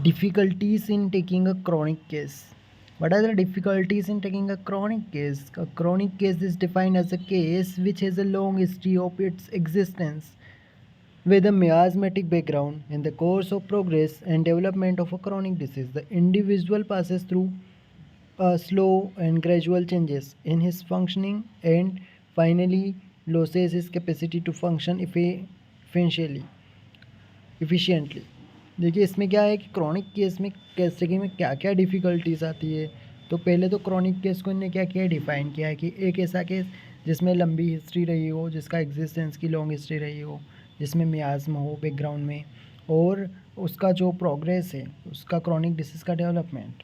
Difficulties in taking a chronic case. What are the difficulties in taking a chronic case? A chronic case is defined as a case which has a long history of its existence with a miasmatic background. In the course of progress and development of a chronic disease, the individual passes through slow and gradual changes in his functioning and finally loses his capacity to function efficiently. देखिए इसमें क्या है कि chronic case में कैसे में क्या क्या डिफ़िकल्टीज आती है। तो पहले तो क्रॉनिक केस को इन्होंने क्या किया, डिफ़ाइन किया है कि एक ऐसा केस जिसमें लंबी हिस्ट्री रही हो, जिसका एग्जिस्टेंस की लॉन्ग हिस्ट्री रही हो, जिसमें मियाज्म हो बैकग्राउंड में, और उसका जो प्रोग्रेस है उसका क्रॉनिक डिसीज़ का डेवलपमेंट,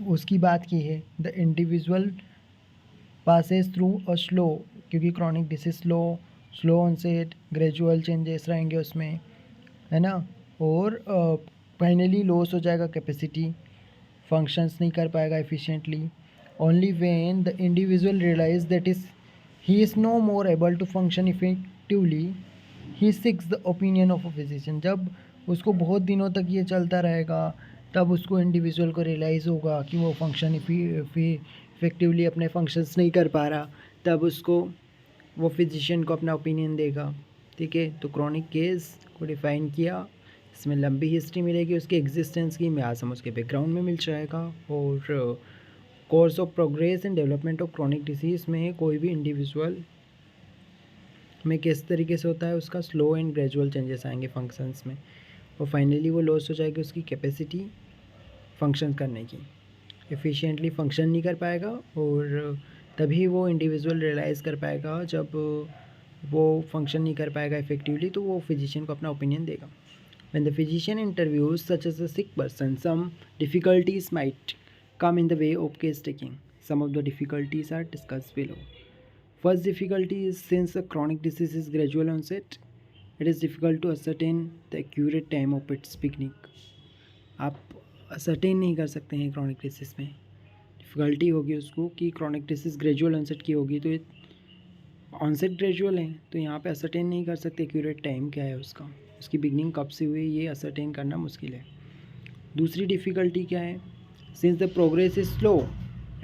उसकी बात की है। The individual passes through a slow, क्योंकि chronic disease slow onset, gradual changes रहेंगे उसमें, है ना। और फाइनली लॉस हो जाएगा कैपेसिटी, फंक्शंस नहीं कर पाएगा efficiently. Only when the individual realize that is he is no more able to function effectively he seeks the opinion of a physician. जब उसको बहुत दिनों तक ये चलता रहेगा तब उसको इंडिविजुअल को रियलाइज़ होगा कि वो फंक्शन इफेक्टिवली अपने फंक्शंस नहीं कर पा रहा, तब उसको वो फिजिशियन को अपना ओपिनियन देगा। ठीक है, तो क्रॉनिक केस को डिफ़ाइन किया, इसमें लंबी हिस्ट्री मिलेगी उसके एग्जिस्टेंस की, मियाज़म उसके बैकग्राउंड में मिल जाएगा। और course of progress and development of chronic disease में कोई भी इंडिविजुअल में किस तरीके से होता है, उसका स्लो एंड ग्रेजुअल चेंजेस आएंगे फंक्शंस में, और फाइनली वो लॉस हो जाएगी उसकी कैपेसिटी फंक्शन करने की, एफिशिएंटली फंक्शन नहीं कर पाएगा। और तभी वो इंडिविजुअल रियलाइज़ कर पाएगा, जब वो फंक्शन नहीं कर पाएगा इफेक्टिवली तो वो फिजिशियन को अपना ओपिनियन देगा। When the physician interviews such as a sick person, some difficulties might come in the way of case taking. Some of the difficulties are discussed below. First difficulty is, since a chronic disease is gradual onset, it is difficult to ascertain the accurate time of its beginning. आप ascertain नहीं कर सकते हैं chronic disease में, difficulty होगी उसको कि chronic disease gradual onset की होगी, तो ये ऑनसेट ग्रेजुअल है तो यहाँ पे असरटेन नहीं कर सकते एक्यूरेट टाइम क्या है उसका, उसकी बिगनिंग कब से हुई ये असरटेन करना मुश्किल है। दूसरी डिफ़िकल्टी क्या है, since the progress is slow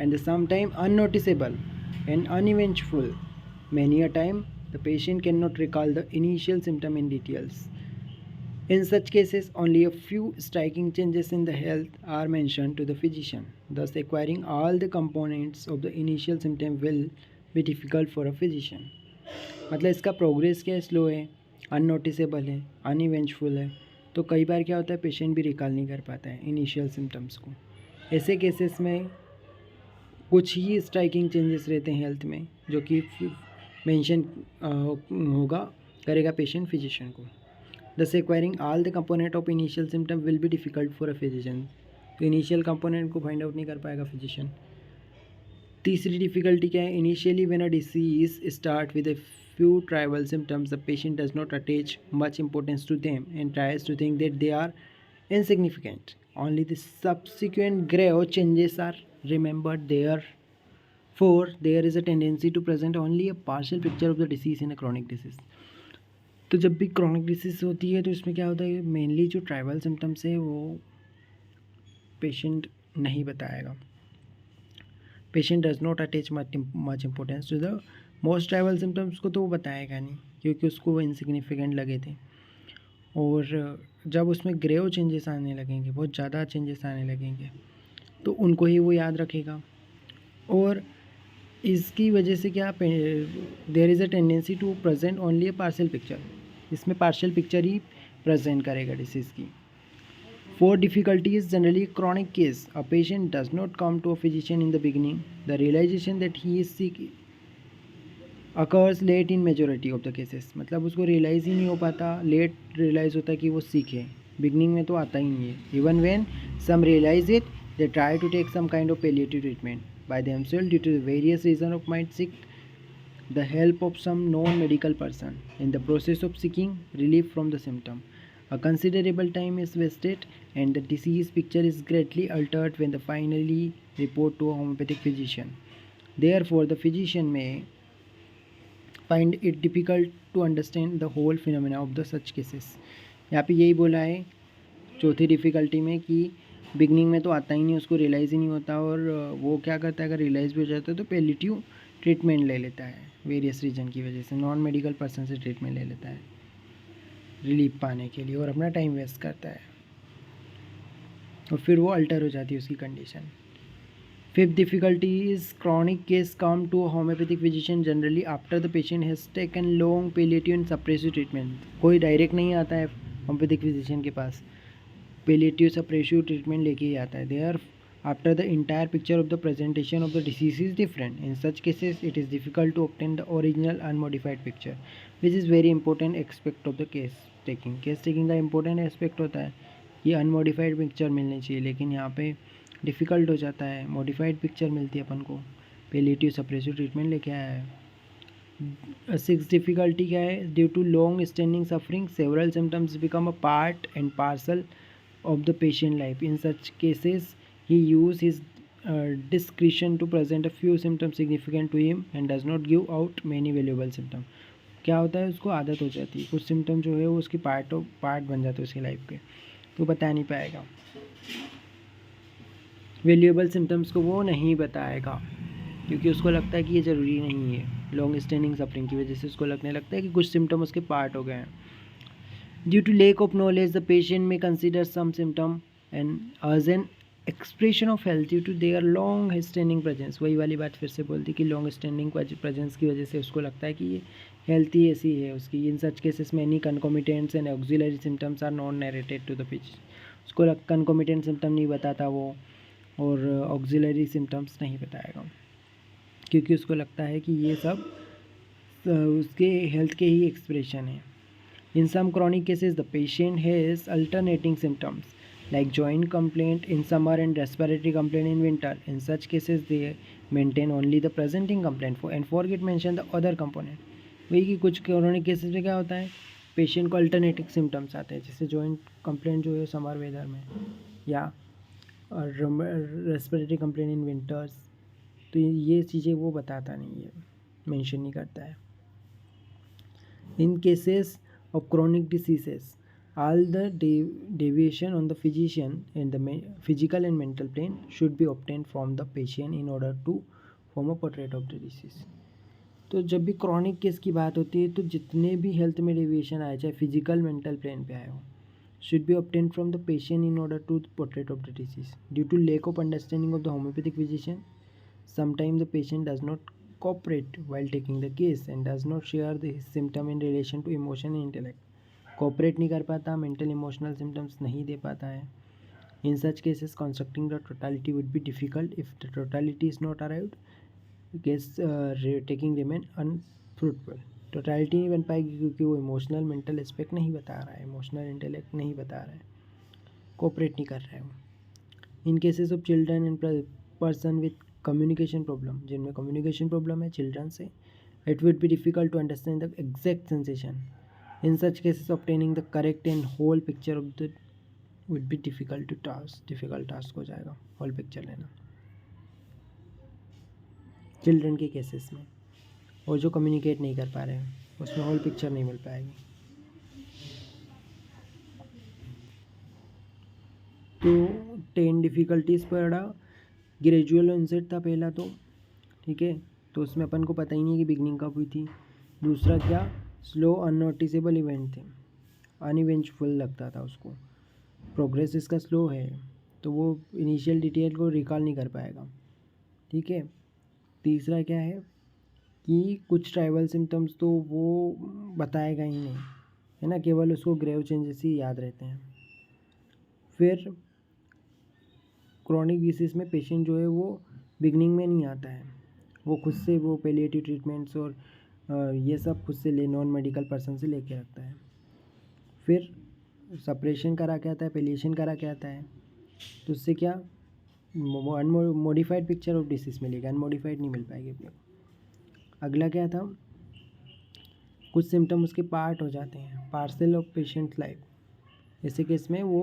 and the some time unnoticeable and uneventful, many a time the patient can not recall the initial symptom in details. In such cases, only a few striking changes in the health are mentioned to the physician. Thus, acquiring all the components of the initial symptom will be difficult for a physician. मतलब इसका progress क्या है, slow है, अननोटिसेबल है, uneventful है, तो कई बार क्या होता है पेशेंट भी रिकॉल नहीं कर पाता है इनिशियल सिम्टम्स को। ऐसे केसेस में कुछ ही स्ट्राइकिंग चेंजेस रहते हैं हेल्थ में जो कि मेंशन करेगा पेशेंट फिजिशियन को। Thus, acquiring all the component of initial symptom will be difficult for a physician. तो इनिशियल कंपोनेंट को फाइंड आउट नहीं कर पाएगा फिजिशियन। तीसरी डिफ़िकल्टी क्या है, initially when a disease start with a few trivial symptoms, the patient does not attach much importance to them and tries to think that they are insignificant. Only the subsequent grave changes are remembered. Therefore, there is a tendency to present only a partial picture of the disease in a chronic disease. तो जब भी chronic disease होती है तो इसमें क्या होता है, मेनली जो ट्राइबल सिम्टम्स है वो पेशेंट नहीं बताएगा। Patient does not attach much importance to the most trivial symptoms को, तो वो बताएगा नहीं क्योंकि उसको वो इनसिग्निफिकेंट लगे थे। और जब उसमें ग्रेव चेंजेस आने लगेंगे, बहुत ज़्यादा चेंजेस आने लगेंगे, तो उनको ही वो याद रखेगा। और इसकी वजह से क्या, there is a tendency to present only a partial picture, इसमें पार्शियल पिक्चर ही प्रेजेंट करेगा डिसीज़ की। Four difficulties generally chronic case, a patient does not come to a physician in the beginning, the realization that he is sick occurs late in majority of the cases. मतलब उसको realise ही नहीं हो पाता, late realise होता है कि वो सिक है, बिगनिंग में तो आता ही नहीं है। Even when some realize it, they try to take some kind of palliative treatment by themselves due to the various reasons of might seek the help of some non-medical person. In the process of seeking relief from the symptom, a considerable time is wasted and the disease picture is greatly altered when they finally report to a homeopathic physician. Therefore, the physician may find it difficult to understand the whole phenomena of the such cases. यहाँ पे यही बोला है चौथी difficulty में कि beginning में तो आता ही नहीं, उसको रियलाइज़ ही नहीं होता, और वो क्या करता है, अगर रियलाइज़ भी हो जाता है तो पैलिएटिव ट्रीटमेंट ले लेता है वेरियस रीज़न की वजह से, नॉन मेडिकल पर्सन से ट्रीटमेंट ले लेता है रिलीफ पाने के लिए, और अपना टाइम वेस्ट करता है, और फिर वो अल्टर हो जाती है उसकी condition. Fifth difficulty is chronic case come to homoeopathic physician generally after the patient has taken long palliative and suppressive treatment. कोई डायरेक्ट नहीं आता है होम्योपैथिक फिजिशियन के पास, पैलिएटिव सप्रेसिव ट्रीटमेंट लेके ही आता है। Thereafter the entire picture of the presentation of the disease is different. In such cases it is difficult to obtain the original unmodified picture which is very important aspect of the case taking का important aspect होता है कि unmodified picture मिलनी चाहिए, लेकिन यहाँ पे difficult हो जाता है, मॉडिफाइड पिक्चर मिलती है अपन को, पैलिएटिव सप्रेसिव ट्रीटमेंट लेके आया है। सिक्स डिफ़िकल्टी क्या है, due to long standing suffering several symptoms become a part and parcel of the patient life. In such cases he use his discretion to present a few symptoms significant to him and does not give out many valuable symptoms। क्या होता है, उसको आदत हो जाती है, कुछ symptom जो है वो उसकी पार्ट बन जाते हैं उसकी लाइफ के, तो बता नहीं पाएगा, वैल्यूएबल सिम्टम्स को वो नहीं बताएगा, क्योंकि उसको लगता है कि ये ज़रूरी नहीं है। लॉन्ग स्टैंडिंग सफरिंग की वजह से उसको लगने लगता है कि कुछ सिम्टम उसके पार्ट हो गए हैं। Due to lack of knowledge the patient may consider some symptom and as an expression of health due to their long standing presence. वही वाली बात फिर से बोलती कि लॉन्ग स्टैंडिंग प्रेजेंस की वजह से उसको लगता है कि ये हेल्थ ही ऐसी है उसकी। इन सच केसेस में any concomitants and auxiliary symptoms are non narrated to the patient. उसको कन्कोमिटेंट सिम्टम नहीं बताता वो, और ऑक्सिलरी सिम्टम्स नहीं बताएगा, क्योंकि उसको लगता है कि ये सब उसके हेल्थ के ही एक्सप्रेशन है। In some chronic cases the patient has alternating symptoms like joint complaint in summer and respiratory complaint in winter. In such cases they maintain only the presenting complaint and forget mention the other component। वही कि कुछ chronic cases में क्या होता है, patient को alternative symptoms आते हैं, जैसे जॉइंट कंप्लेंट जो है समर वेदर में, या रेस्पिरेटरी कंप्लेंट इन विंटर्स, तो ये चीज़ें वो बताता नहीं है, मेंशन नहीं करता है। In cases of chronic diseases all the deviation on the physician and the physical and mental plane should be obtained from the patient in order to form a portrait of the disease। तो जब भी chronic case की बात होती है तो जितने भी हेल्थ में डेविएशन आए, चाहे फिजिकल मेंटल प्लेन पे आए हो, should be obtained from the patient in order to portrait of the disease। due to lack of understanding of the homeopathic physician, sometimes the patient does not cooperate while taking the case and does not share the symptom in relation to emotion and intellect। Cooperate नहीं कर पाता, mental emotional symptoms नहीं दे पाता है। In such cases constructing the totality would be difficult if the totality is not arrived, case taking remain unfruitful. Totality नहीं बन पाएगी क्योंकि वो इमोशनल मेंटल एस्पेक्ट नहीं बता रहा है, इमोशनल इंटेलेक्ट नहीं बता रहा है, कोऑपरेट नहीं कर रहा है वो। In cases of children and person with communication problem, जिनमें कम्युनिकेशन प्रॉब्लम है चिल्ड्रन से, it would be difficult to understand the exact sensation. In such cases, obtaining the correct and whole picture of the would be difficult task हो जाएगा whole picture लेना children के cases में, और जो communicate नहीं कर पा रहे हैं उसमें होल पिक्चर नहीं मिल पाएगी। तो 10 डिफ़िकल्टीज़ पढ़ा, ग्रेजुअल ऑनसेट था पहला, तो ठीक है, तो उसमें अपन को पता ही नहीं कि बिगनिंग कब हुई थी। दूसरा क्या, स्लो अननोटिसेबल इवेंट थे, अनइवेंटफुल लगता था उसको, प्रोग्रेस इसका स्लो है तो वो इनिशियल डिटेल को रिकॉल नहीं कर पाएगा, ठीक है। तीसरा क्या है कि कुछ ट्राइबल सिम्टम्स तो वो बताएगा ही नहीं, है ना, केवल उसको ग्रेव चेंजेस ही याद रहते हैं। फिर क्रॉनिक डिसीज़ में पेशेंट जो है वो बिगनिंग में नहीं आता है, वो खुद से वो पैलिएटिव ट्रीटमेंट्स और ये सब खुद से नॉन मेडिकल पर्सन से लेके रखता है। फिर सप्रेशन करा के आता है, पैलिएशन करा के आता है, तो उससे क्या अनमोडिफाइड पिक्चर ऑफ डिसीज़ मिलेगा, अनमोडिफाइड नहीं मिल पाएगी अपने को। अगला क्या था, कुछ सिम्टम उसके पार्ट हो जाते हैं, पार्सल ऑफ पेशेंट्स लाइफ। ऐसे केस में वो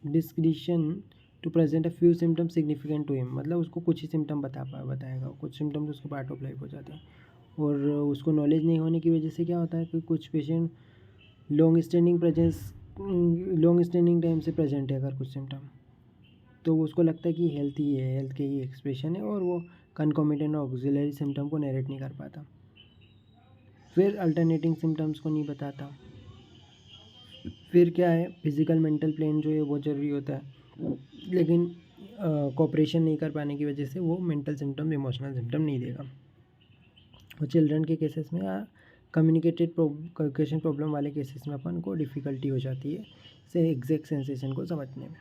discretion to present a few symptom significant to him, मतलब उसको कुछ ही सिम्टम बताएगा, कुछ सिम्टम्स उसके पार्ट ऑफ लाइफ हो जाते हैं। और उसको नॉलेज नहीं होने की वजह से क्या होता है कि कुछ patient long standing presence long standing time से प्रेजेंट है अगर कुछ सिम्टम, तो उसको लगता है कि हेल्थ ही है, हेल्थ के ही एक्सप्रेशन है, और वो कंकॉमिटेंट और ऑक्सिलरी सिम्टम को नरेट नहीं कर पाता, फिर अल्टरनेटिंग सिम्टम्स को नहीं बताता। फिर क्या है, फिजिकल मेंटल प्लेन जो है बहुत ज़रूरी होता है, लेकिन कोऑपरेशन नहीं कर पाने की वजह से वो मेंटल सिम्टम, इमोशनल सिम्टम नहीं देगा। और चिल्ड्रन के केसेस में कम्युनिकेशन प्रॉब्लम वाले केसेस में अपन को डिफ़िकल्टी हो जाती है से एग्जैक्ट सेंसेशन को समझने में।